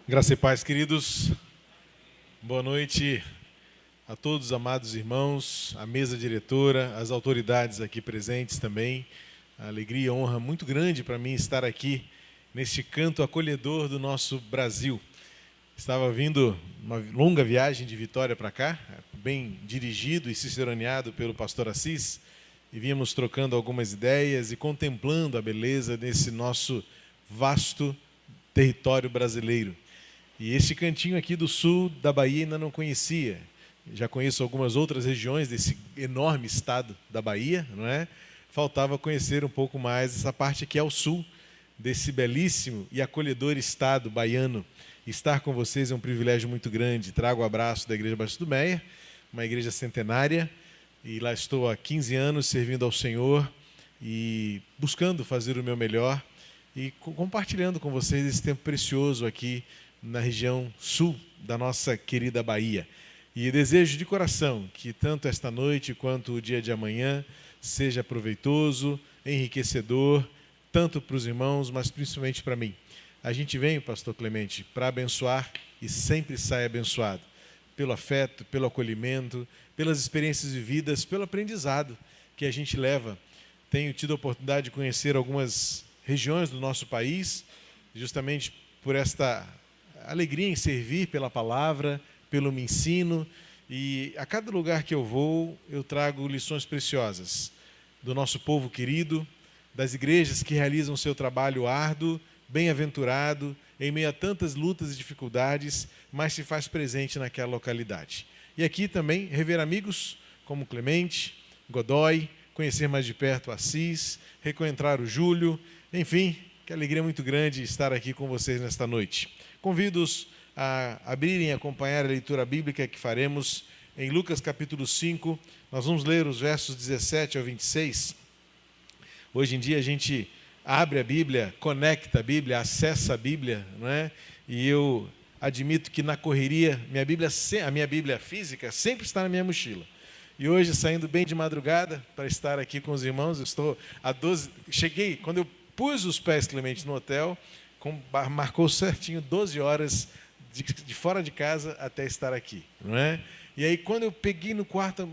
Graça e paz, queridos. Boa noite a todos, amados irmãos, a mesa diretora, as autoridades aqui presentes também. A alegria e honra muito grande para mim estar aqui neste canto acolhedor do nosso Brasil. Estava vindo uma longa viagem de Vitória para cá, bem dirigido e ciceroneado pelo pastor Assis, e vínhamos trocando algumas ideias e contemplando a beleza desse nosso vasto território brasileiro. E este cantinho aqui do sul da Bahia ainda não conhecia. Já conheço algumas outras regiões desse enorme estado da Bahia, não é? Faltava conhecer um pouco mais essa parte aqui ao sul desse belíssimo e acolhedor estado baiano. Estar com vocês é um privilégio muito grande. Trago o abraço da Igreja Batista do Meia, uma igreja centenária, e lá estou há 15 anos servindo ao Senhor e buscando fazer o meu melhor e compartilhando com vocês esse tempo precioso aqui na região sul da nossa querida Bahia. E desejo de coração que tanto esta noite quanto o dia de amanhã seja proveitoso, enriquecedor, tanto para os irmãos, mas principalmente para mim. A gente vem, pastor Clemente, para abençoar e sempre sai abençoado. Pelo afeto, pelo acolhimento, pelas experiências vividas, pelo aprendizado que a gente leva. Tenho tido a oportunidade de conhecer algumas regiões do nosso país, justamente por esta alegria em servir pela palavra, pelo me ensino, e a cada lugar que eu vou, eu trago lições preciosas do nosso povo querido, das igrejas que realizam seu trabalho árduo, bem-aventurado, em meio a tantas lutas e dificuldades, mas se faz presente naquela localidade. E aqui também rever amigos como Clemente, Godoy, conhecer mais de perto Assis, recontrar o Júlio, enfim, que alegria muito grande estar aqui com vocês nesta noite. Convido-os a abrirem e acompanhar a leitura bíblica que faremos em Lucas capítulo 5. Nós vamos ler os versos 17 ao 26. Hoje em dia a gente abre a Bíblia, conecta a Bíblia, acessa a Bíblia, não é? E eu admito que na correria, a minha Bíblia física sempre está na minha mochila. E hoje, saindo bem de madrugada para estar aqui com os irmãos, eu estou a 12... Cheguei, quando eu pus os pés, Clemente, no hotel, marcou certinho 12 horas de fora de casa até estar aqui, não é? E aí, quando eu peguei no quarto,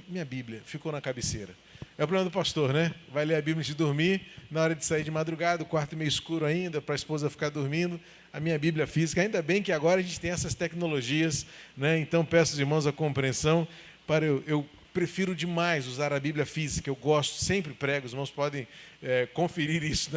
minha Bíblia ficou na cabeceira. É o problema do pastor, né? Vai ler a Bíblia antes de dormir, na hora de sair de madrugada, o quarto meio escuro ainda, para a esposa ficar dormindo, a minha Bíblia física. Ainda bem que agora a gente tem essas tecnologias, né? Então, peço aos irmãos a compreensão. Eu prefiro demais usar a Bíblia física, eu gosto, sempre prego, os irmãos podem conferir isso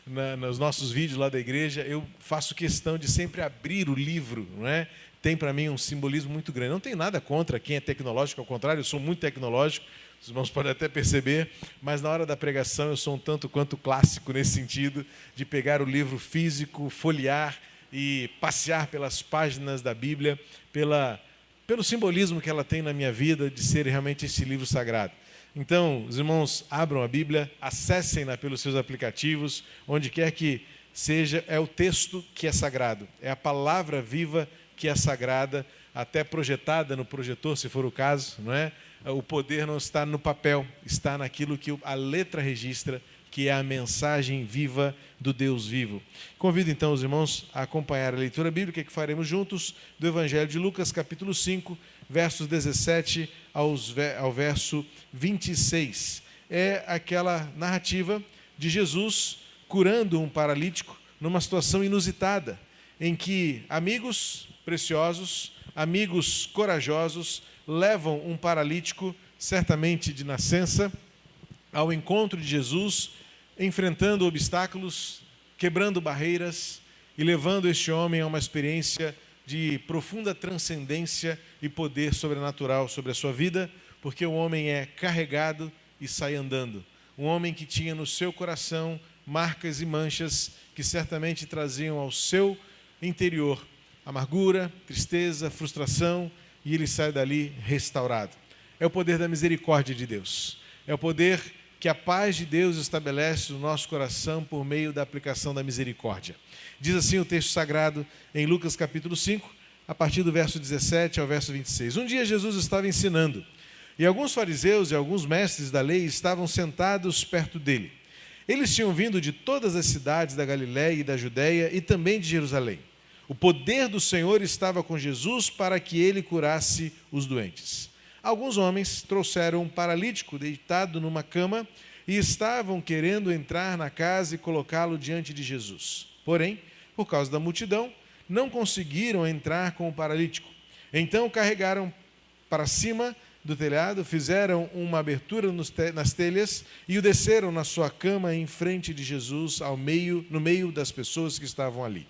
nos nossos vídeos lá da igreja. Eu faço questão de sempre abrir o livro, não é? Tem para mim um simbolismo muito grande. Não tenho nada contra quem é tecnológico, ao contrário, eu sou muito tecnológico, os irmãos podem até perceber, mas na hora da pregação eu sou um tanto quanto clássico nesse sentido, de pegar o livro físico, folhear e passear pelas páginas da Bíblia, pelo simbolismo que ela tem na minha vida de ser realmente esse livro sagrado. Então, os irmãos abram a Bíblia, acessem-na pelos seus aplicativos, onde quer que seja, é o texto que é sagrado, é a palavra viva que é sagrada, até projetada no projetor, se for o caso, não é? O poder não está no papel, está naquilo que a letra registra, que é a mensagem viva do Deus vivo. Convido então os irmãos a acompanhar a leitura bíblica que faremos juntos do Evangelho de Lucas, capítulo 5, versos 17 ao verso 26. É aquela narrativa de Jesus curando um paralítico numa situação inusitada, em que amigos preciosos, amigos corajosos, levam um paralítico, certamente de nascença, ao encontro de Jesus, enfrentando obstáculos, quebrando barreiras e levando este homem a uma experiência de profunda transcendência e poder sobrenatural sobre a sua vida, porque o homem é carregado e sai andando. Um homem que tinha no seu coração marcas e manchas que certamente traziam ao seu interior amargura, tristeza, frustração, e ele sai dali restaurado. É o poder da misericórdia de Deus. É o poder que a paz de Deus estabelece no nosso coração por meio da aplicação da misericórdia. Diz assim o texto sagrado em Lucas capítulo 5, a partir do verso 17 ao verso 26. Um dia Jesus estava ensinando, e alguns fariseus e alguns mestres da lei estavam sentados perto dele. Eles tinham vindo de todas as cidades da Galiléia e da Judéia e também de Jerusalém. O poder do Senhor estava com Jesus para que ele curasse os doentes. Alguns homens trouxeram um paralítico deitado numa cama e estavam querendo entrar na casa e colocá-lo diante de Jesus. Porém, por causa da multidão, não conseguiram entrar com o paralítico. Então o carregaram para cima do telhado, fizeram uma abertura nas telhas e o desceram na sua cama em frente de Jesus, no meio das pessoas que estavam ali.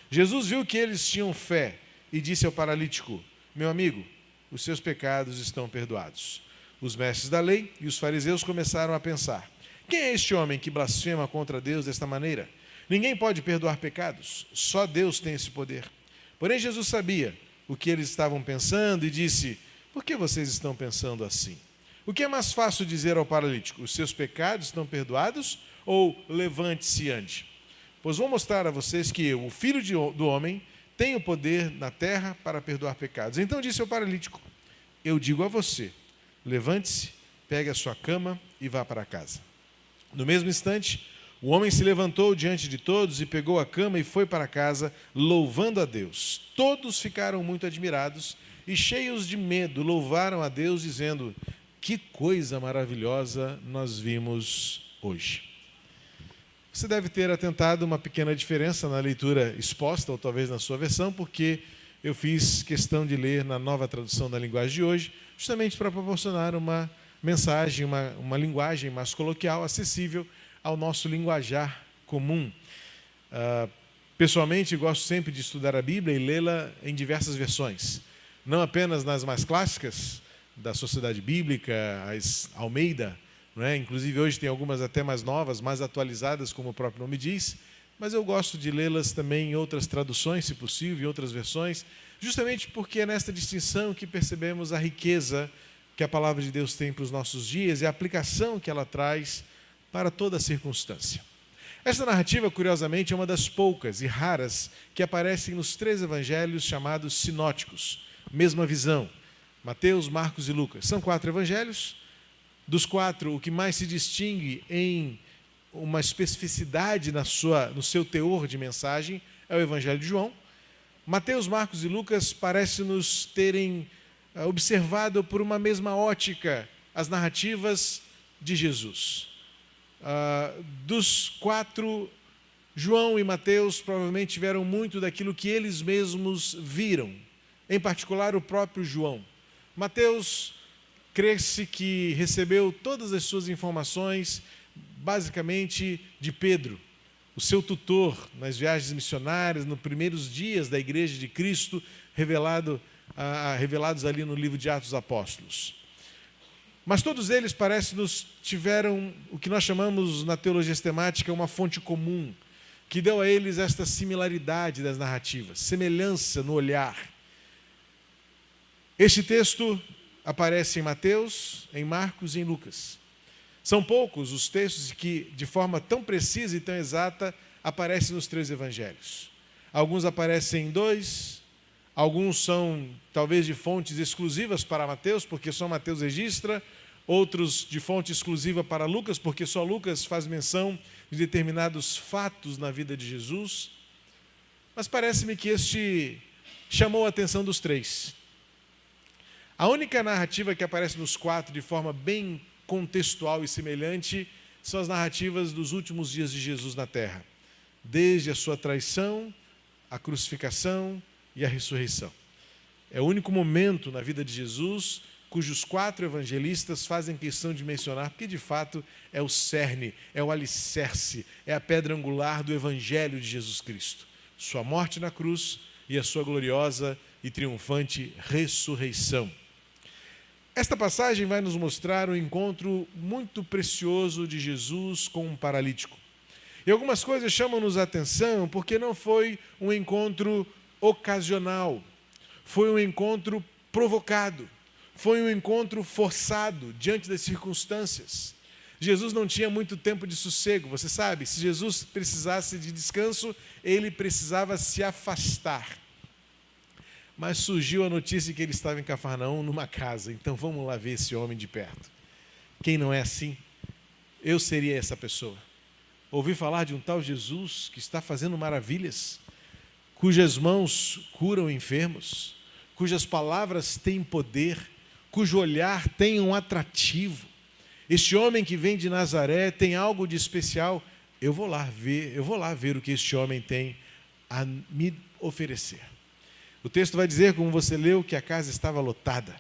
Jesus viu que eles tinham fé e disse ao paralítico: meu amigo, os seus pecados estão perdoados. Os mestres da lei e os fariseus começaram a pensar: quem é este homem que blasfema contra Deus desta maneira? Ninguém pode perdoar pecados, só Deus tem esse poder. Porém, Jesus sabia o que eles estavam pensando e disse: por que vocês estão pensando assim? O que é mais fácil dizer ao paralítico: os seus pecados estão perdoados, ou levante-se e ande? Pois vou mostrar a vocês que eu, o Filho do Homem, tenho poder na terra para perdoar pecados. Então disse ao paralítico: eu digo a você, levante-se, pegue a sua cama e vá para casa. No mesmo instante, o homem se levantou diante de todos e pegou a cama e foi para casa, louvando a Deus. Todos ficaram muito admirados e, cheios de medo, louvaram a Deus, dizendo: que coisa maravilhosa nós vimos hoje. Você deve ter atentado uma pequena diferença na leitura exposta, ou talvez na sua versão, porque eu fiz questão de ler na Nova Tradução da Linguagem de hoje, justamente para proporcionar uma mensagem, uma linguagem mais coloquial, acessível ao nosso linguajar comum. Pessoalmente, gosto sempre de estudar a Bíblia e lê-la em diversas versões. Não apenas nas mais clássicas, da Sociedade Bíblica, as Almeida, não é? Inclusive hoje tem algumas até mais novas, mais atualizadas, como o próprio nome diz, mas eu gosto de lê-las também em outras traduções, se possível, em outras versões, justamente porque é nesta distinção que percebemos a riqueza que a palavra de Deus tem para os nossos dias e a aplicação que ela traz para toda circunstância. Esta narrativa, curiosamente, é uma das poucas e raras que aparecem nos 3 evangelhos chamados sinóticos, mesma visão, Mateus, Marcos e Lucas. São 4 evangelhos. Dos 4, o que mais se distingue em uma especificidade no seu teor de mensagem é o Evangelho de João. Mateus, Marcos e Lucas parecem-nos terem observado por uma mesma ótica as narrativas de Jesus. Dos 4, João e Mateus provavelmente tiveram muito daquilo que eles mesmos viram, em particular o próprio João. Mateus crê-se que recebeu todas as suas informações, basicamente, de Pedro, o seu tutor nas viagens missionárias, nos primeiros dias da Igreja de Cristo, revelados ali no livro de Atos dos Apóstolos. Mas todos eles, parece-nos, tiveram o que nós chamamos na teologia sistemática uma fonte comum, que deu a eles esta similaridade das narrativas, semelhança no olhar. Este texto aparece em Mateus, em Marcos e em Lucas. São poucos os textos que, de forma tão precisa e tão exata, aparecem nos 3 evangelhos. Alguns aparecem em 2, alguns são talvez de fontes exclusivas para Mateus, porque só Mateus registra, outros de fonte exclusiva para Lucas, porque só Lucas faz menção de determinados fatos na vida de Jesus. Mas parece-me que este chamou a atenção dos 3. A única narrativa que aparece nos 4 de forma bem contextual e semelhante são as narrativas dos últimos dias de Jesus na terra, desde a sua traição, a crucificação e a ressurreição. É o único momento na vida de Jesus cujos 4 evangelistas fazem questão de mencionar, porque de fato é o cerne, é o alicerce, é a pedra angular do evangelho de Jesus Cristo. Sua morte na cruz e a sua gloriosa e triunfante ressurreição. Esta passagem vai nos mostrar um encontro muito precioso de Jesus com um paralítico. E algumas coisas chamam-nos a atenção porque não foi um encontro ocasional, foi um encontro provocado, foi um encontro forçado diante das circunstâncias. Jesus não tinha muito tempo de sossego, você sabe, se Jesus precisasse de descanso, ele precisava se afastar. Mas surgiu a notícia que ele estava em Cafarnaum, numa casa. Então vamos lá ver esse homem de perto. Quem não é assim? Eu seria essa pessoa. Ouvi falar de um tal Jesus que está fazendo maravilhas. cujas mãos curam enfermos, cujas palavras têm poder, cujo olhar tem um atrativo. Este homem que vem de Nazaré tem algo de especial. Eu vou lá ver o que este homem tem a me oferecer. O texto vai dizer, como você leu, que a casa estava lotada.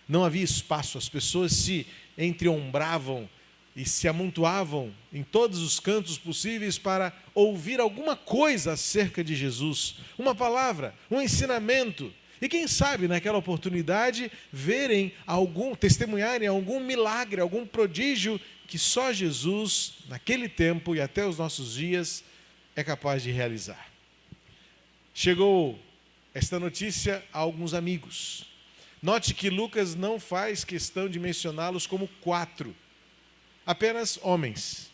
Não havia espaço, as pessoas se entreombravam e se amontoavam em todos os cantos possíveis para ouvir alguma coisa acerca de Jesus, uma palavra, um ensinamento. E quem sabe, naquela oportunidade, testemunharem algum milagre, algum prodígio que só Jesus, naquele tempo e até os nossos dias, é capaz de realizar. Chegou esta notícia a alguns amigos. Note que Lucas não faz questão de mencioná-los como 4, apenas homens.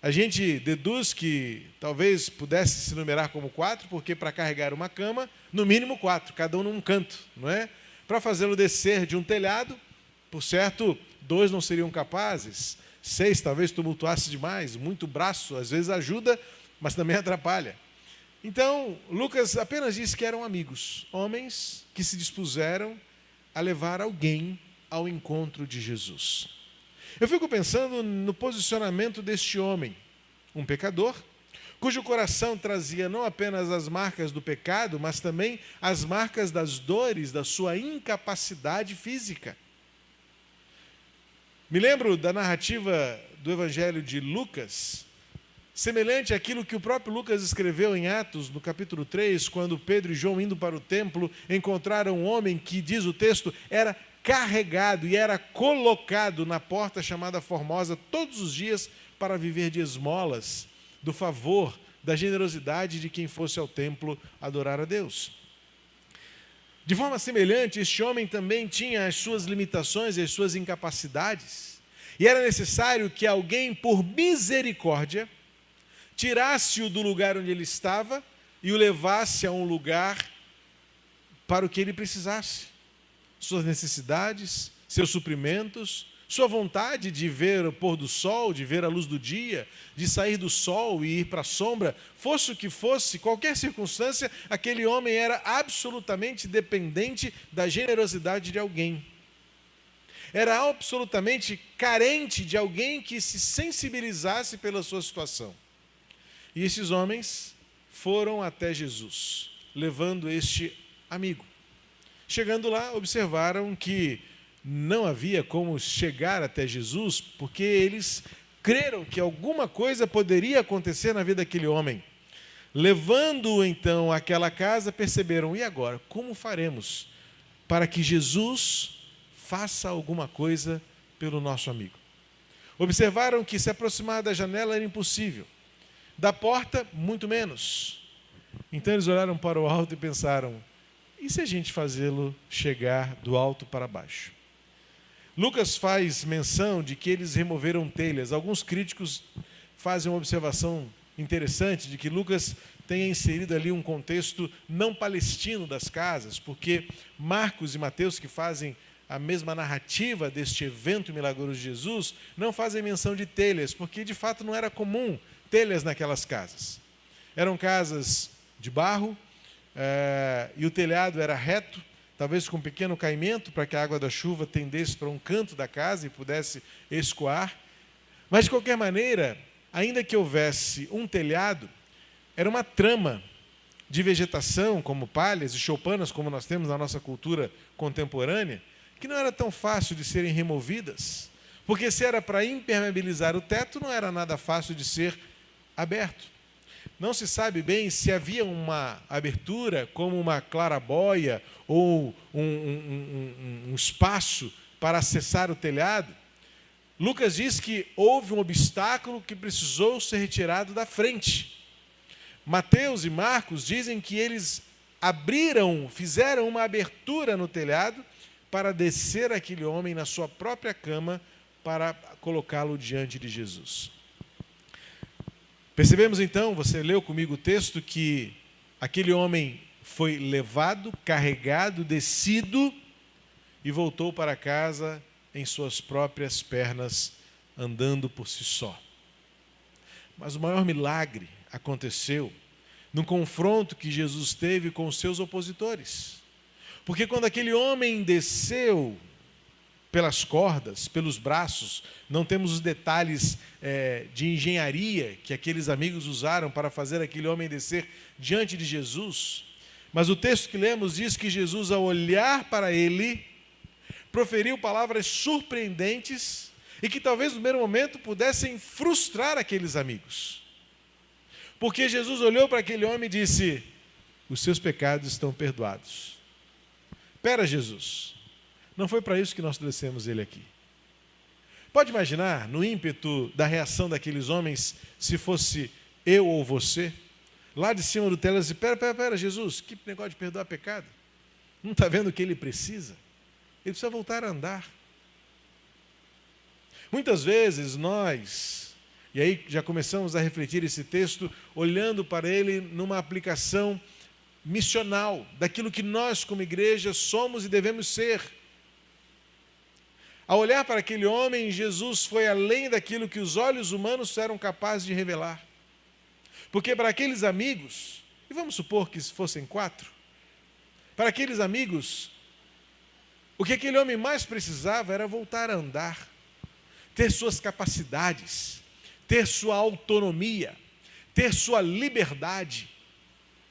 A gente deduz que talvez pudesse se numerar como 4, porque para carregar uma cama, no mínimo 4, cada um num canto, não é? Para fazê-lo descer de um telhado, por certo, 2 não seriam capazes, 6 talvez tumultuasse demais, muito braço, às vezes ajuda, mas também atrapalha. Então, Lucas apenas diz que eram amigos, homens que se dispuseram a levar alguém ao encontro de Jesus. Eu fico pensando no posicionamento deste homem, um pecador, cujo coração trazia não apenas as marcas do pecado, mas também as marcas das dores, da sua incapacidade física. Me lembro da narrativa do Evangelho de Lucas, semelhante àquilo que o próprio Lucas escreveu em Atos, no capítulo 3, quando Pedro e João, indo para o templo, encontraram um homem que, diz o texto, era carregado e era colocado na porta chamada Formosa todos os dias para viver de esmolas, do favor, da generosidade de quem fosse ao templo adorar a Deus. De forma semelhante, este homem também tinha as suas limitações e as suas incapacidades, e era necessário que alguém, por misericórdia, tirasse-o do lugar onde ele estava e o levasse a um lugar para o que ele precisasse. Suas necessidades, seus suprimentos, sua vontade de ver o pôr do sol, de ver a luz do dia, de sair do sol e ir para a sombra, fosse o que fosse, qualquer circunstância, aquele homem era absolutamente dependente da generosidade de alguém. Era absolutamente carente de alguém que se sensibilizasse pela sua situação. E esses homens foram até Jesus, levando este amigo. Chegando lá, observaram que não havia como chegar até Jesus, porque eles creram que alguma coisa poderia acontecer na vida daquele homem. Levando-o então àquela casa, perceberam, e agora, como faremos para que Jesus faça alguma coisa pelo nosso amigo? Observaram que se aproximar da janela era impossível, da porta, muito menos. Então eles olharam para o alto e pensaram, e se a gente fazê-lo chegar do alto para baixo? Lucas faz menção de que eles removeram telhas. Alguns críticos fazem uma observação interessante de que Lucas tenha inserido ali um contexto não palestino das casas, porque Marcos e Mateus, que fazem a mesma narrativa deste evento milagroso de Jesus, não fazem menção de telhas, porque de fato não era comum telhas naquelas casas. Eram casas de barro, e o telhado era reto, talvez com um pequeno caimento para que a água da chuva tendesse para um canto da casa e pudesse escoar. Mas, de qualquer maneira, ainda que houvesse um telhado, era uma trama de vegetação, como palhas e choupanas, como nós temos na nossa cultura contemporânea, que não era tão fácil de serem removidas, porque se era para impermeabilizar o teto, não era nada fácil de ser aberto. Não se sabe bem se havia uma abertura, como uma clarabóia ou um espaço para acessar o telhado. Lucas diz que houve um obstáculo que precisou ser retirado da frente. Mateus e Marcos dizem que eles fizeram uma abertura no telhado para descer aquele homem na sua própria cama para colocá-lo diante de Jesus. Percebemos então, você leu comigo o texto, que aquele homem foi levado, carregado, descido e voltou para casa em suas próprias pernas, andando por si só. Mas o maior milagre aconteceu no confronto que Jesus teve com os seus opositores. Porque quando aquele homem desceu pelas cordas, pelos braços, não temos os detalhes de engenharia que aqueles amigos usaram para fazer aquele homem descer diante de Jesus, mas o texto que lemos diz que Jesus, ao olhar para ele, proferiu palavras surpreendentes e que talvez no primeiro momento pudessem frustrar aqueles amigos. Porque Jesus olhou para aquele homem e disse: os seus pecados estão perdoados. Espera, Jesus, não foi para isso que nós trouxemos ele aqui. Pode imaginar, no ímpeto da reação daqueles homens, se fosse eu ou você, lá de cima do telhado, disse: pera, Jesus, que negócio de perdoar pecado? Não está vendo o que ele precisa? Ele precisa voltar a andar. Muitas vezes nós, e aí já começamos a refletir esse texto, olhando para ele numa aplicação missional, daquilo que nós como igreja somos e devemos ser. Ao olhar para aquele homem, Jesus foi além daquilo que os olhos humanos eram capazes de revelar. Porque para aqueles amigos, e vamos supor que fossem 4, para aqueles amigos, o que aquele homem mais precisava era voltar a andar, ter suas capacidades, ter sua autonomia, ter sua liberdade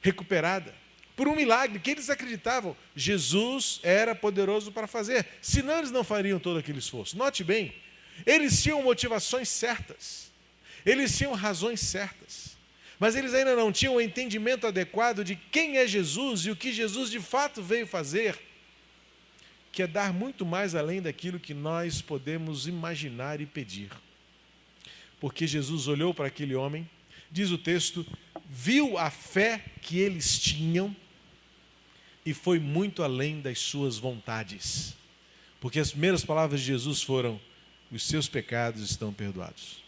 recuperada, por um milagre que eles acreditavam, Jesus era poderoso para fazer, senão eles não fariam todo aquele esforço. Note bem, eles tinham motivações certas, eles tinham razões certas, mas eles ainda não tinham o entendimento adequado de quem é Jesus e o que Jesus de fato veio fazer, que é dar muito mais além daquilo que nós podemos imaginar e pedir. Porque Jesus olhou para aquele homem, diz o texto, viu a fé que eles tinham e foi muito além das suas vontades. Porque as primeiras palavras de Jesus foram: os seus pecados estão perdoados.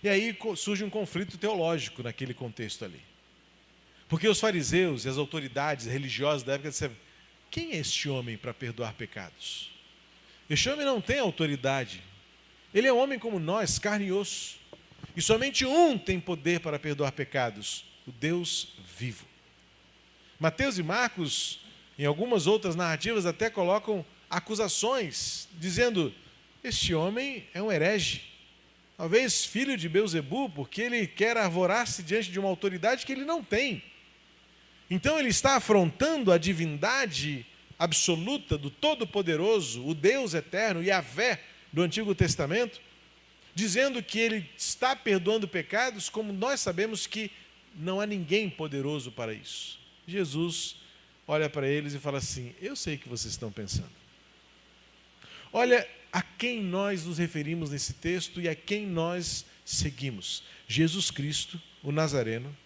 E aí surge um conflito teológico naquele contexto ali. Porque os fariseus e as autoridades religiosas da época disseram: quem é este homem para perdoar pecados? Este homem não tem autoridade. Ele é um homem como nós, carne e osso. E somente um tem poder para perdoar pecados: o Deus vivo. Mateus e Marcos, em algumas outras narrativas, até colocam acusações, dizendo: este homem é um herege, talvez filho de Belzebu, porque ele quer arvorar-se diante de uma autoridade que ele não tem. Então ele está afrontando a divindade absoluta do Todo-Poderoso, o Deus eterno, Yahvé, do Antigo Testamento, dizendo que ele está perdoando pecados, como nós sabemos que não há ninguém poderoso para isso. Jesus olha para eles e fala assim: eu sei o que vocês estão pensando. Olha a quem nós nos referimos nesse texto e a quem nós seguimos. Jesus Cristo, o Nazareno,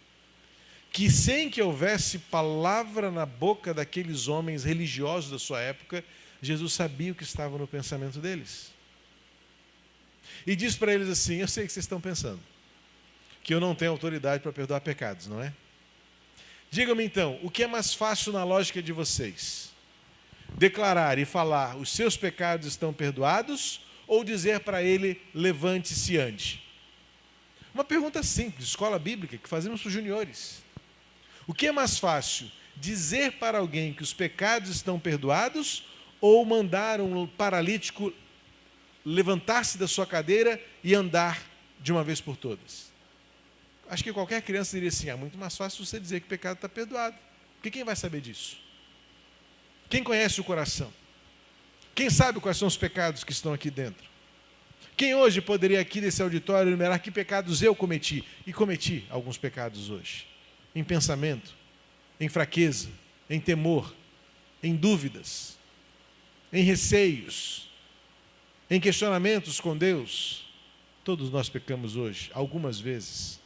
que sem que houvesse palavra na boca daqueles homens religiosos da sua época, Jesus sabia o que estava no pensamento deles. E diz para eles assim: eu sei o que vocês estão pensando, que eu não tenho autoridade para perdoar pecados, não é? Digam-me então, o que é mais fácil na lógica de vocês? Declarar e falar: os seus pecados estão perdoados, ou dizer para ele: levante-se e ande? Uma pergunta simples, escola bíblica, que fazemos para os juniores. O que é mais fácil? Dizer para alguém que os pecados estão perdoados, ou mandar um paralítico levantar-se da sua cadeira e andar de uma vez por todas? Acho que qualquer criança diria assim: é muito mais fácil você dizer que o pecado está perdoado. Porque quem vai saber disso? Quem conhece o coração? Quem sabe quais são os pecados que estão aqui dentro? Quem hoje poderia aqui desse auditório enumerar que pecados eu cometi? E cometi alguns pecados hoje. Em pensamento, em fraqueza, em temor, em dúvidas, em receios, em questionamentos com Deus. Todos nós pecamos hoje, algumas vezes.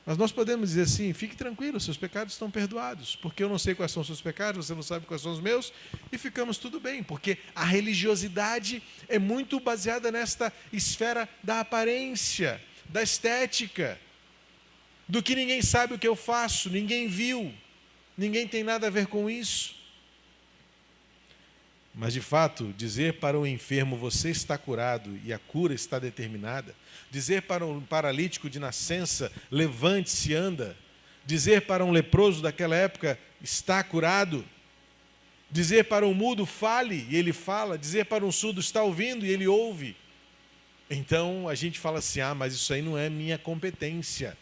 Mas nós podemos dizer assim: fique tranquilo, seus pecados estão perdoados, porque eu não sei quais são os seus pecados, você não sabe quais são os meus, e ficamos tudo bem, porque a religiosidade é muito baseada nesta esfera da aparência, da estética, do que ninguém sabe o que eu faço, ninguém viu, ninguém tem nada a ver com isso. Mas, de fato, dizer para o enfermo, você está curado e a cura está determinada. Dizer para um paralítico de nascença, levante-se e anda. Dizer para um leproso daquela época, está curado. Dizer para um mudo, fale, e ele fala. Dizer para um surdo, está ouvindo, e ele ouve. Então, a gente fala assim, mas isso aí não é minha competência.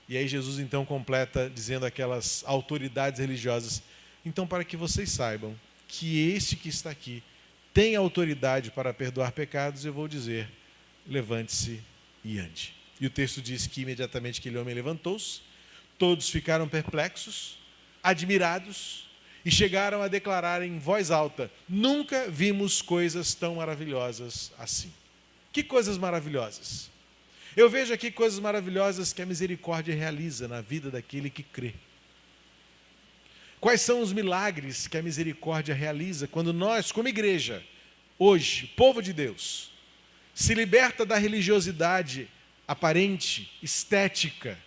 E aí Jesus então completa, dizendo àquelas autoridades religiosas, então, para que vocês saibam que este que está aqui tem autoridade para perdoar pecados, eu vou dizer, levante-se e ande. E o texto diz que imediatamente aquele homem levantou-se, todos ficaram perplexos, admirados, e chegaram a declarar em voz alta, nunca vimos coisas tão maravilhosas assim. Que coisas maravilhosas? Eu vejo aqui coisas maravilhosas que a misericórdia realiza na vida daquele que crê. Quais são os milagres que a misericórdia realiza quando nós, como igreja, hoje, povo de Deus, se liberta da religiosidade aparente, estética,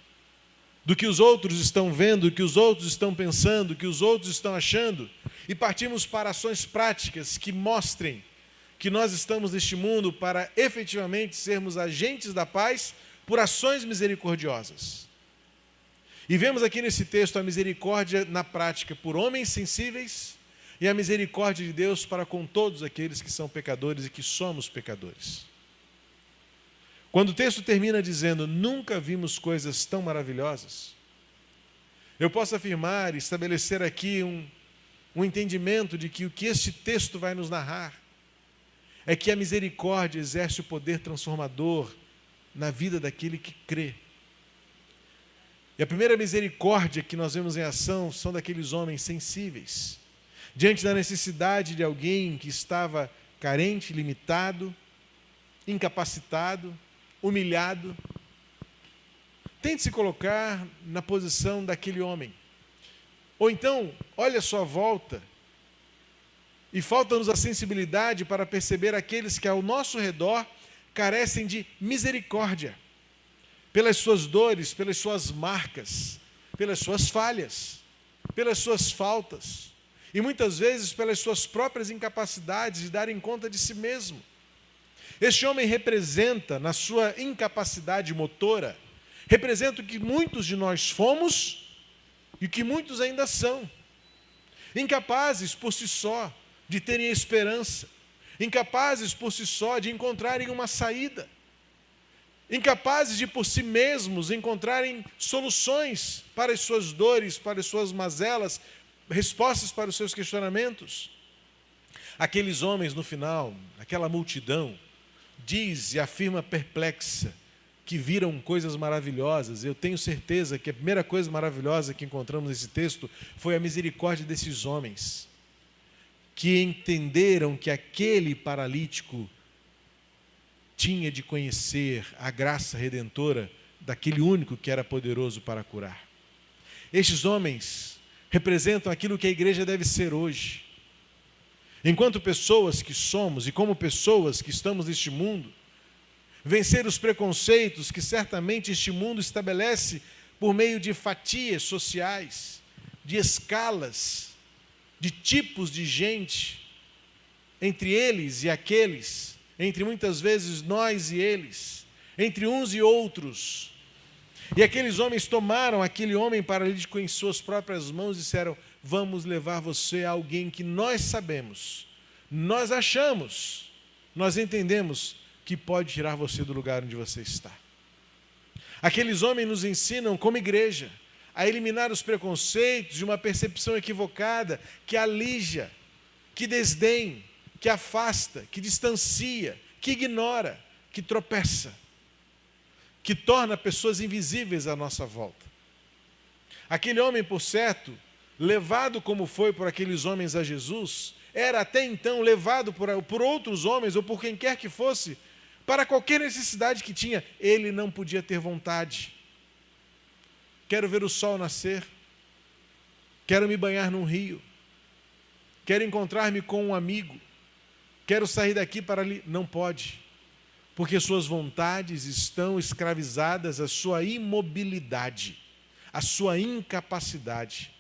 do que os outros estão vendo, do que os outros estão pensando, do que os outros estão achando, e partimos para ações práticas que mostrem que nós estamos neste mundo para efetivamente sermos agentes da paz por ações misericordiosas. E vemos aqui nesse texto a misericórdia na prática por homens sensíveis e a misericórdia de Deus para com todos aqueles que são pecadores e que somos pecadores. Quando o texto termina dizendo, nunca vimos coisas tão maravilhosas, eu posso afirmar e estabelecer aqui um entendimento de que o que este texto vai nos narrar é que a misericórdia exerce o poder transformador na vida daquele que crê. E a primeira misericórdia que nós vemos em ação são daqueles homens sensíveis, diante da necessidade de alguém que estava carente, limitado, incapacitado, humilhado. Tente se colocar na posição daquele homem. Ou então, olhe à sua volta e falta-nos a sensibilidade para perceber aqueles que ao nosso redor carecem de misericórdia, pelas suas dores, pelas suas marcas, pelas suas falhas, pelas suas faltas, e muitas vezes pelas suas próprias incapacidades de darem conta de si mesmo. Este homem representa, na sua incapacidade motora, representa o que muitos de nós fomos e o que muitos ainda são. Incapazes por si só de terem esperança, incapazes por si só de encontrarem uma saída, incapazes de por si mesmos encontrarem soluções para as suas dores, para as suas mazelas, respostas para os seus questionamentos. Aqueles homens no final, aquela multidão, diz e afirma perplexa que viram coisas maravilhosas. Eu tenho certeza que a primeira coisa maravilhosa que encontramos nesse texto foi a misericórdia desses homens, que entenderam que aquele paralítico tinha de conhecer a graça redentora daquele único que era poderoso para curar. Estes homens representam aquilo que a igreja deve ser hoje. Enquanto pessoas que somos e como pessoas que estamos neste mundo, vencer os preconceitos que certamente este mundo estabelece por meio de fatias sociais, de escalas, de tipos de gente, entre eles e aqueles, entre muitas vezes nós e eles, entre uns e outros. E aqueles homens tomaram aquele homem paralítico em suas próprias mãos e disseram, vamos levar você a alguém que nós sabemos, nós achamos, nós entendemos que pode tirar você do lugar onde você está. Aqueles homens nos ensinam como igreja a eliminar os preconceitos de uma percepção equivocada que alija, que desdém, que afasta, que distancia, que ignora, que tropeça, que torna pessoas invisíveis à nossa volta. Aquele homem, por certo, levado como foi por aqueles homens a Jesus, era até então levado por outros homens ou por quem quer que fosse, para qualquer necessidade que tinha. Ele não podia ter vontade. Quero ver o sol nascer, quero me banhar num rio, quero encontrar-me com um amigo, quero sair daqui para ali. Não pode, porque suas vontades estão escravizadas à sua imobilidade, à sua incapacidade.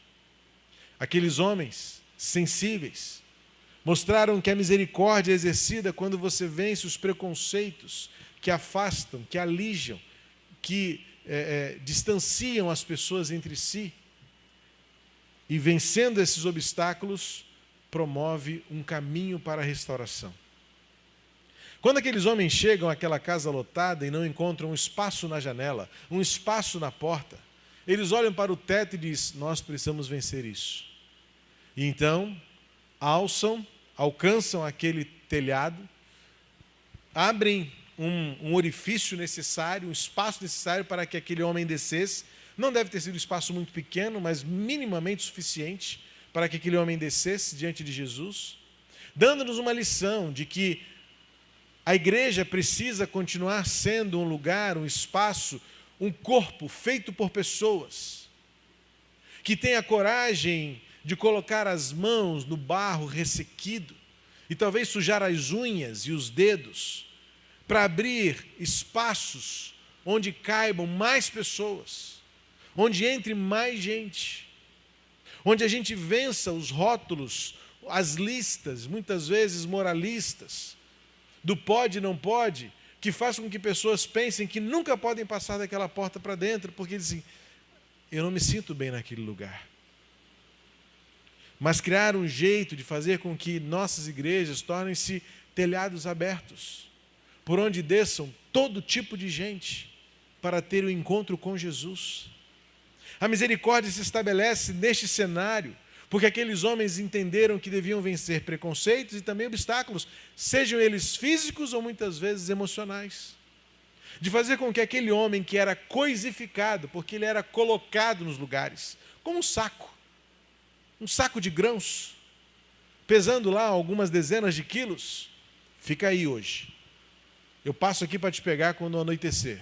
Aqueles homens sensíveis Mostraram que a misericórdia é exercida quando você vence os preconceitos que afastam, que alijam, que distanciam as pessoas entre si. E vencendo esses obstáculos, promove um caminho para a restauração. Quando aqueles homens chegam àquela casa lotada e não encontram um espaço na janela, um espaço na porta, eles olham para o teto e dizem: nós precisamos vencer isso. E então, alcançam aquele telhado, abrem um orifício necessário, um espaço necessário para que aquele homem descesse. Não deve ter sido um espaço muito pequeno, mas minimamente suficiente para que aquele homem descesse diante de Jesus, dando-nos uma lição de que a igreja precisa continuar sendo um lugar, um espaço, um corpo feito por pessoas, que tenha coragem de colocar as mãos no barro ressequido e talvez sujar as unhas e os dedos para abrir espaços onde caibam mais pessoas, onde entre mais gente, onde a gente vença os rótulos, as listas, muitas vezes moralistas, do pode e não pode, que faz com que pessoas pensem que nunca podem passar daquela porta para dentro, porque dizem: eu não me sinto bem naquele lugar. Mas criar um jeito de fazer com que nossas igrejas tornem-se telhados abertos, por onde desçam todo tipo de gente para ter o encontro com Jesus. A misericórdia se estabelece neste cenário, porque aqueles homens entenderam que deviam vencer preconceitos e também obstáculos, sejam eles físicos ou muitas vezes emocionais. De fazer com que aquele homem que era coisificado, porque ele era colocado nos lugares, como um saco de grãos, pesando lá algumas dezenas de quilos, fica aí hoje. Eu passo aqui para te pegar quando anoitecer.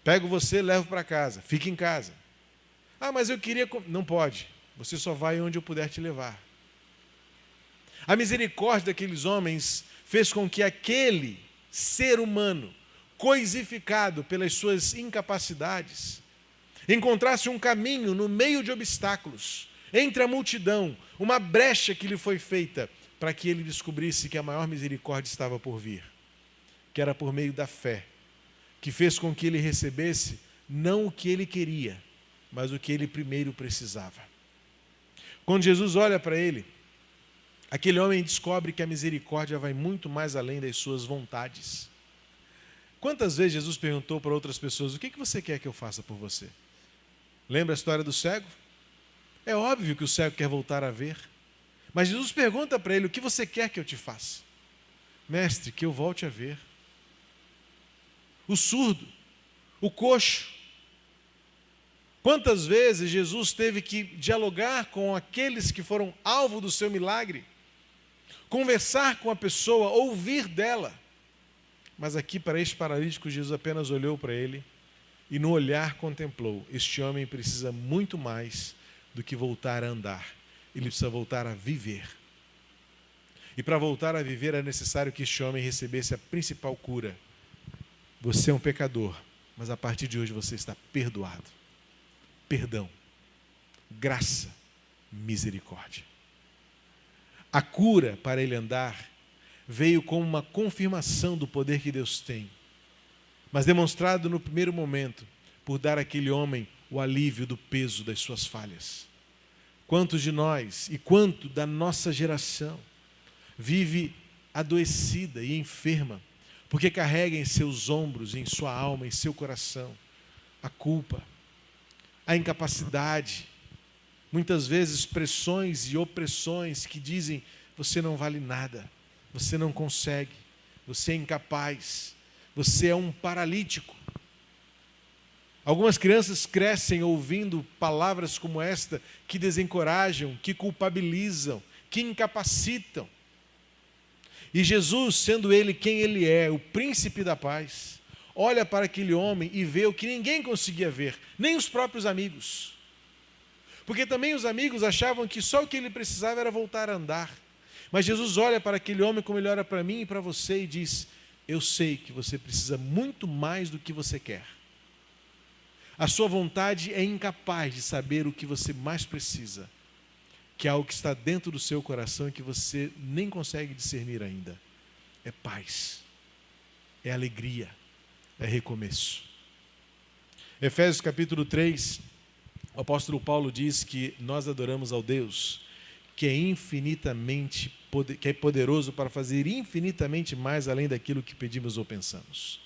Pego você, levo para casa, fica em casa. Ah, mas eu queria... Não pode. Você só vai onde eu puder te levar. A misericórdia daqueles homens fez com que aquele ser humano, coisificado pelas suas incapacidades, encontrasse um caminho no meio de obstáculos, entre a multidão, uma brecha que lhe foi feita, para que ele descobrisse que a maior misericórdia estava por vir, que era por meio da fé, que fez com que ele recebesse não o que ele queria, mas o que ele primeiro precisava. Quando Jesus olha para ele, aquele homem descobre que a misericórdia vai muito mais além das suas vontades. Quantas vezes Jesus perguntou para outras pessoas: o que você quer que eu faça por você? Lembra a história do cego? É óbvio que o cego quer voltar a ver. Mas Jesus pergunta para ele: o que você quer que eu te faça? Mestre, que eu volte a ver. O surdo, o coxo. Quantas vezes Jesus teve que dialogar com aqueles que foram alvo do seu milagre, conversar com a pessoa, ouvir dela. Mas aqui, para este paralítico, Jesus apenas olhou para ele e no olhar contemplou: este homem precisa muito mais do que voltar a andar, ele precisa voltar a viver. E para voltar a viver é necessário que este homem recebesse a principal cura. Você é um pecador, mas a partir de hoje você está perdoado. Perdão, graça, misericórdia. A cura para ele andar veio como uma confirmação do poder que Deus tem, mas demonstrado no primeiro momento por dar àquele homem o alívio do peso das suas falhas. Quantos de nós e quanto da nossa geração vive adoecida e enferma, porque carrega em seus ombros, em sua alma, em seu coração, a culpa, a incapacidade, muitas vezes pressões e opressões que dizem: você não vale nada, você não consegue, você é incapaz, você é um paralítico. Algumas crianças crescem ouvindo palavras como esta, que desencorajam, que culpabilizam, que incapacitam. E Jesus, sendo ele quem ele é, o príncipe da paz, olha para aquele homem e vê o que ninguém conseguia ver, nem os próprios amigos. Porque também os amigos achavam que só o que ele precisava era voltar a andar. Mas Jesus olha para aquele homem como ele olha para mim e para você e diz: eu sei que você precisa muito mais do que você quer. A sua vontade é incapaz de saber o que você mais precisa. que é algo que está dentro do seu coração e que você nem consegue discernir ainda. É paz, é alegria, é recomeço. Efésios capítulo 3, o apóstolo Paulo diz que nós adoramos ao Deus que é poderoso para fazer infinitamente mais além daquilo que pedimos ou pensamos.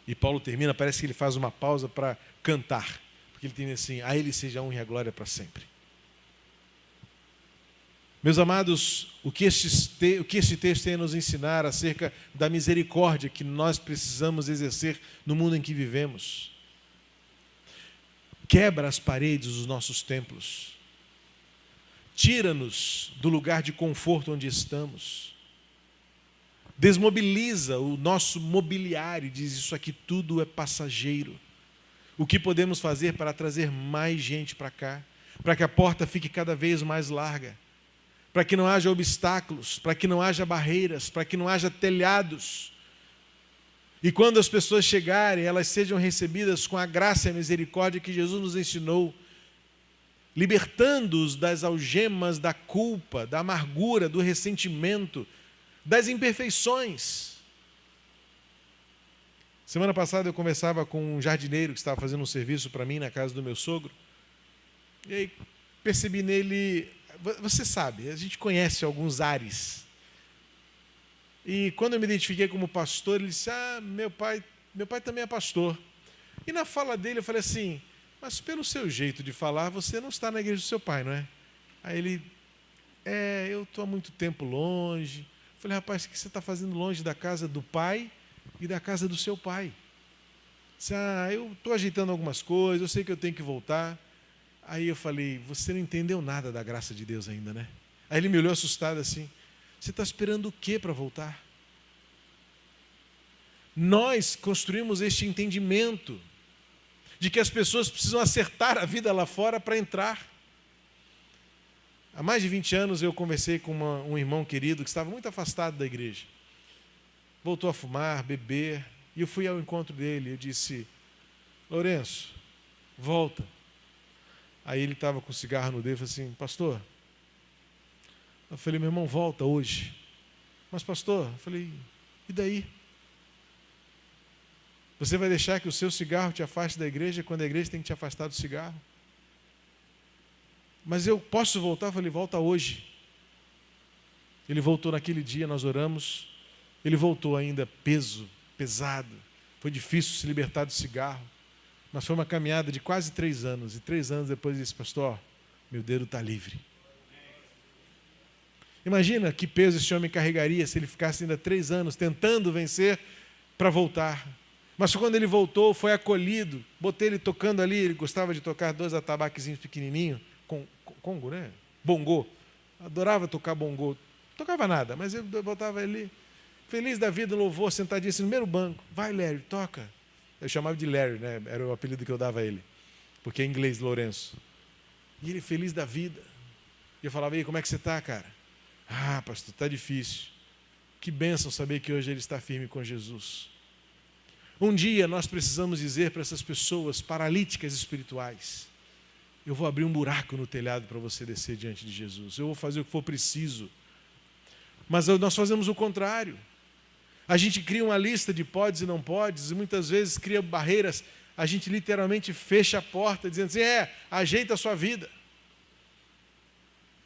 E Paulo termina, parece que ele faz uma pausa para cantar, porque ele tem assim: a Ele seja a honra e a glória para sempre. Meus amados, o que este texto tem a nos ensinar acerca da misericórdia que nós precisamos exercer no mundo em que vivemos? Quebra as paredes dos nossos templos. Tira-nos do lugar de conforto onde estamos. Desmobiliza o nosso mobiliário e diz: isso aqui tudo é passageiro. O que podemos fazer para trazer mais gente para cá? Para que a porta fique cada vez mais larga. Para que não haja obstáculos, para que não haja barreiras, para que não haja telhados. E quando as pessoas chegarem, elas sejam recebidas com a graça e a misericórdia que Jesus nos ensinou, libertando-os das algemas da culpa, da amargura, do ressentimento, das imperfeições. Semana passada eu conversava com um jardineiro que estava fazendo um serviço para mim na casa do meu sogro. E aí percebi nele, você sabe, a gente conhece alguns ares. E quando eu me identifiquei como pastor, ele disse: meu pai também é pastor. E na fala dele eu falei assim: mas pelo seu jeito de falar, você não está na igreja do seu pai, não é? Aí ele: eu estou há muito tempo longe. Eu falei: rapaz, o que você está fazendo longe da casa do pai e da casa do seu pai? Disse: eu estou ajeitando algumas coisas, eu sei que eu tenho que voltar. Aí eu falei: você não entendeu nada da graça de Deus ainda, né? Aí ele me olhou assustado assim: você está esperando o quê para voltar? Nós construímos este entendimento de que as pessoas precisam acertar a vida lá fora para entrar. Há mais de 20 anos eu conversei com um irmão querido que estava muito afastado da igreja. Voltou a fumar, beber, e eu fui ao encontro dele. Eu disse: Lourenço, volta. Aí ele estava com o cigarro no dedo e falou assim: pastor. Eu falei: meu irmão, volta hoje. Mas pastor, eu falei: e daí? Você vai deixar que o seu cigarro te afaste da igreja quando a igreja tem que te afastar do cigarro? Mas eu posso voltar? Eu falei: volta hoje. Ele voltou naquele dia, nós oramos. Ele voltou ainda pesado. Foi difícil se libertar do cigarro. Mas foi uma caminhada de quase 3 anos. E 3 anos depois ele disse: pastor, meu dedo está livre. Imagina que peso esse homem carregaria se ele ficasse ainda 3 anos tentando vencer para voltar. Mas quando ele voltou, foi acolhido. Botei ele tocando ali, ele gostava de tocar 2 atabaquezinhos pequenininhos, congo, né? Bongô. Adorava tocar bongô. Tocava nada, mas eu botava ele feliz da vida, louvor, sentadinho assim no primeiro banco. Vai, Larry, toca. Eu chamava de Larry, né? Era o apelido que eu dava a ele, porque é em inglês, Lourenço. E ele feliz da vida. E eu falava: e aí, como é que você está, cara? Pastor, está difícil. Que bênção saber que hoje ele está firme com Jesus. Um dia nós precisamos dizer para essas pessoas paralíticas espirituais: eu vou abrir um buraco no telhado para você descer diante de Jesus. Eu vou fazer o que for preciso. Mas nós fazemos o contrário. A gente cria uma lista de podes e não podes, e muitas vezes cria barreiras. A gente literalmente fecha a porta, dizendo assim: ajeita a sua vida.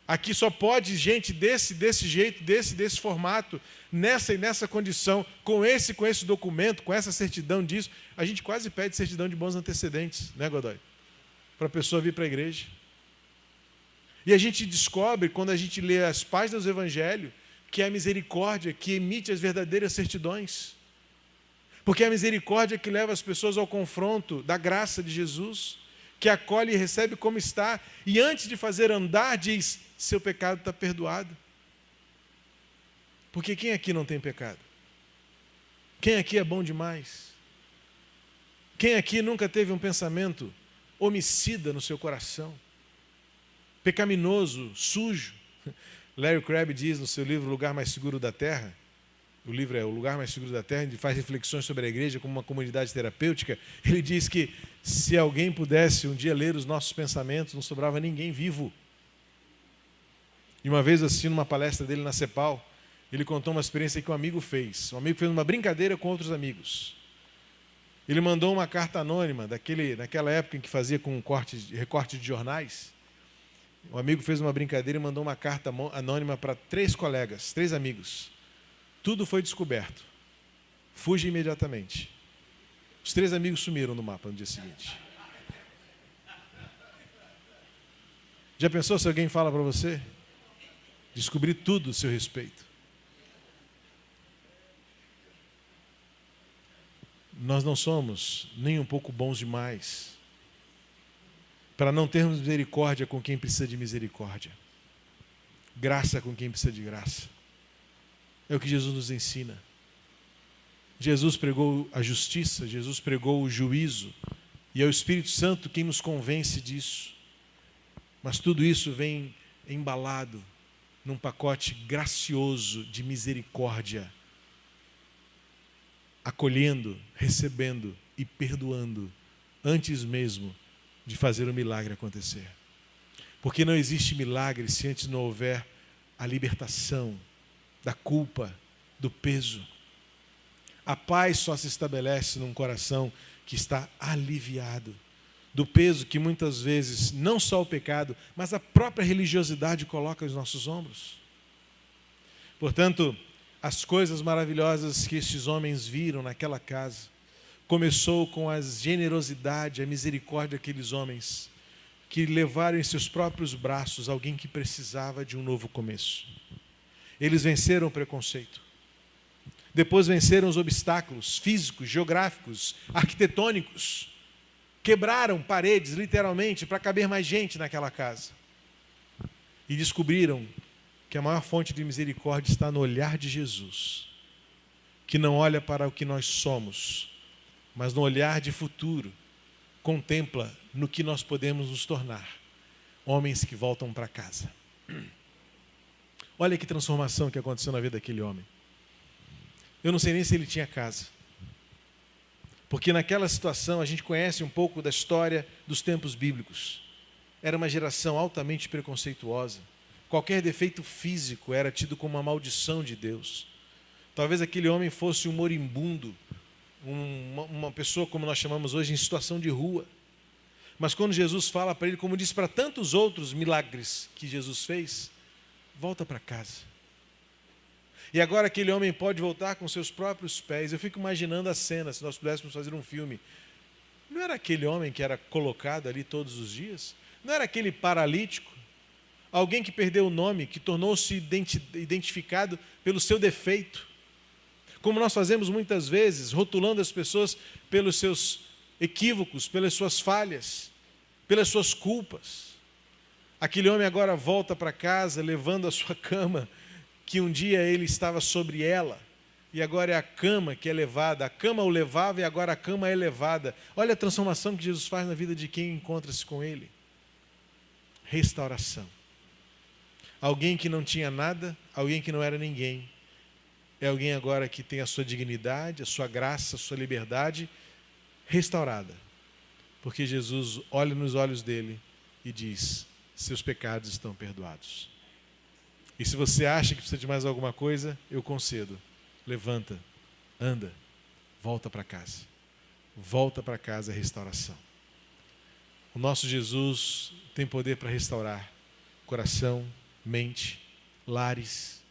Aqui só pode gente desse jeito, desse formato, nessa e nessa condição, com esse documento, com essa certidão disso. A gente quase pede certidão de bons antecedentes, né, Godoy? Para a pessoa vir para a igreja. E a gente descobre, quando a gente lê as páginas do Evangelho, que é a misericórdia que emite as verdadeiras certidões. Porque é a misericórdia que leva as pessoas ao confronto da graça de Jesus, que acolhe e recebe como está, e antes de fazer andar, diz: seu pecado está perdoado. Porque quem aqui não tem pecado? Quem aqui é bom demais? Quem aqui nunca teve um pensamento homicida no seu coração? Pecaminoso, sujo? Larry Crabb diz no seu livro O Lugar Mais Seguro da Terra, o livro é O Lugar Mais Seguro da Terra, ele faz reflexões sobre a igreja como uma comunidade terapêutica. Ele diz que se alguém pudesse um dia ler os nossos pensamentos, não sobrava ninguém vivo. E uma vez, assistindo uma palestra dele na CEPAL, ele contou uma experiência que um amigo fez. Um amigo fez uma brincadeira com outros amigos. Ele mandou uma carta anônima, naquela época em que fazia com recorte de jornais. Um amigo fez uma brincadeira e mandou uma carta anônima para 3 colegas, 3 amigos. Tudo foi descoberto. Fuja imediatamente. Os 3 amigos sumiram no mapa no dia seguinte. Já pensou se alguém fala para você? Descobrir tudo a seu respeito. Nós não somos nem um pouco bons demais para não termos misericórdia com quem precisa de misericórdia. Graça com quem precisa de graça. É o que Jesus nos ensina. Jesus pregou a justiça, Jesus pregou o juízo, e é o Espírito Santo quem nos convence disso. Mas tudo isso vem embalado num pacote gracioso de misericórdia, acolhendo, recebendo e perdoando, antes mesmo de fazer o milagre acontecer. Porque não existe milagre se antes não houver a libertação da culpa, do peso. A paz só se estabelece num coração que está aliviado do peso que muitas vezes, não só o pecado, mas a própria religiosidade coloca aos nossos ombros. Portanto, as coisas maravilhosas que estes homens viram naquela casa, começou com a generosidade, a misericórdia daqueles homens, que levaram em seus próprios braços alguém que precisava de um novo começo. Eles venceram o preconceito. Depois venceram os obstáculos físicos, geográficos, arquitetônicos. Quebraram paredes, literalmente, para caber mais gente naquela casa. E descobriram que a maior fonte de misericórdia está no olhar de Jesus, que não olha para o que nós somos, mas no olhar de futuro, contempla no que nós podemos nos tornar, homens que voltam para casa. Olha que transformação que aconteceu na vida daquele homem. Eu não sei nem se ele tinha casa. Porque naquela situação a gente conhece um pouco da história dos tempos bíblicos. Era uma geração altamente preconceituosa. Qualquer defeito físico era tido como uma maldição de Deus. Talvez aquele homem fosse um moribundo, uma pessoa como nós chamamos hoje em situação de rua. Mas quando Jesus fala para ele, como diz para tantos outros milagres que Jesus fez, volta para casa. E agora aquele homem pode voltar com seus próprios pés. Eu fico imaginando a cena, se nós pudéssemos fazer um filme. Não era aquele homem que era colocado ali todos os dias? Não era aquele paralítico? Alguém que perdeu o nome, que tornou-se identificado pelo seu defeito. Como nós fazemos muitas vezes, rotulando as pessoas pelos seus equívocos, pelas suas falhas, pelas suas culpas. Aquele homem agora volta para casa, levando a sua cama, que um dia ele estava sobre ela, e agora é a cama que é levada. A cama o levava e agora a cama é levada. Olha a transformação que Jesus faz na vida de quem encontra-se com ele. Restauração. Alguém que não tinha nada, alguém que não era ninguém, é alguém agora que tem a sua dignidade, a sua graça, a sua liberdade restaurada. Porque Jesus olha nos olhos dele e diz: seus pecados estão perdoados. E se você acha que precisa de mais alguma coisa, eu concedo. Levanta, anda, volta para casa. Volta para casa, é restauração. O nosso Jesus tem poder para restaurar coração, mente, lares,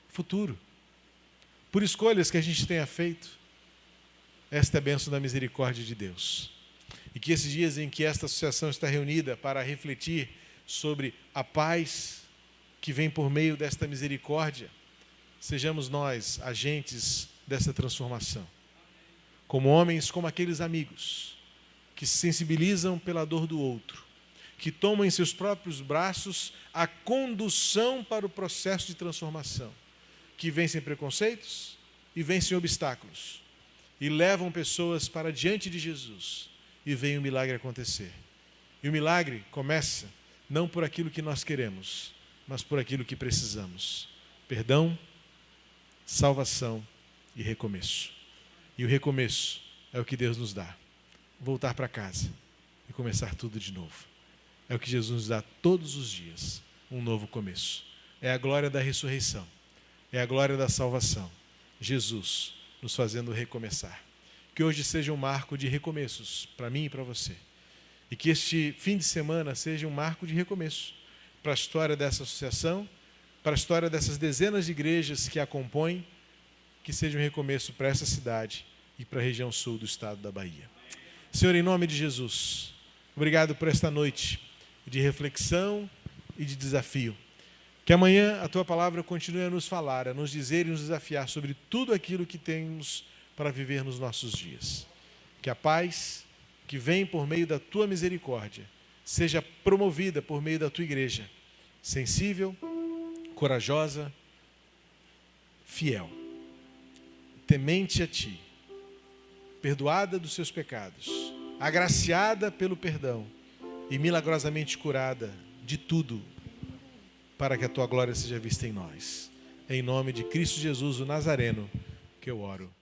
futuro. Por escolhas que a gente tenha feito, esta é a bênção da misericórdia de Deus. E que esses dias em que esta associação está reunida para refletir sobre a paz que vem por meio desta misericórdia, sejamos nós agentes dessa transformação. Como homens, como aqueles amigos que se sensibilizam pela dor do outro, que tomam em seus próprios braços a condução para o processo de transformação, que vencem preconceitos e vencem obstáculos, e levam pessoas para diante de Jesus, e vem o milagre acontecer. E o milagre começa não por aquilo que nós queremos, mas por aquilo que precisamos. Perdão, salvação e recomeço. E o recomeço é o que Deus nos dá. Voltar para casa e começar tudo de novo. É o que Jesus nos dá todos os dias, um novo começo. é a glória da ressurreição, é a glória da salvação. Jesus nos fazendo recomeçar. Que hoje seja um marco de recomeços para mim e para você. E que este fim de semana seja um marco de recomeço para a história dessa associação, para a história dessas dezenas de igrejas que a compõem, que seja um recomeço para essa cidade e para a região sul do estado da Bahia. Senhor, em nome de Jesus, obrigado por esta noite de reflexão e de desafio. Que amanhã a Tua palavra continue a nos falar, a nos dizer e nos desafiar sobre tudo aquilo que temos para viver nos nossos dias. Que a paz que vem por meio da Tua misericórdia seja promovida por meio da Tua igreja, sensível, corajosa, fiel, temente a Ti, perdoada dos seus pecados, agraciada pelo perdão e milagrosamente curada de tudo, para que a Tua glória seja vista em nós. Em nome de Cristo Jesus, o Nazareno, que eu oro.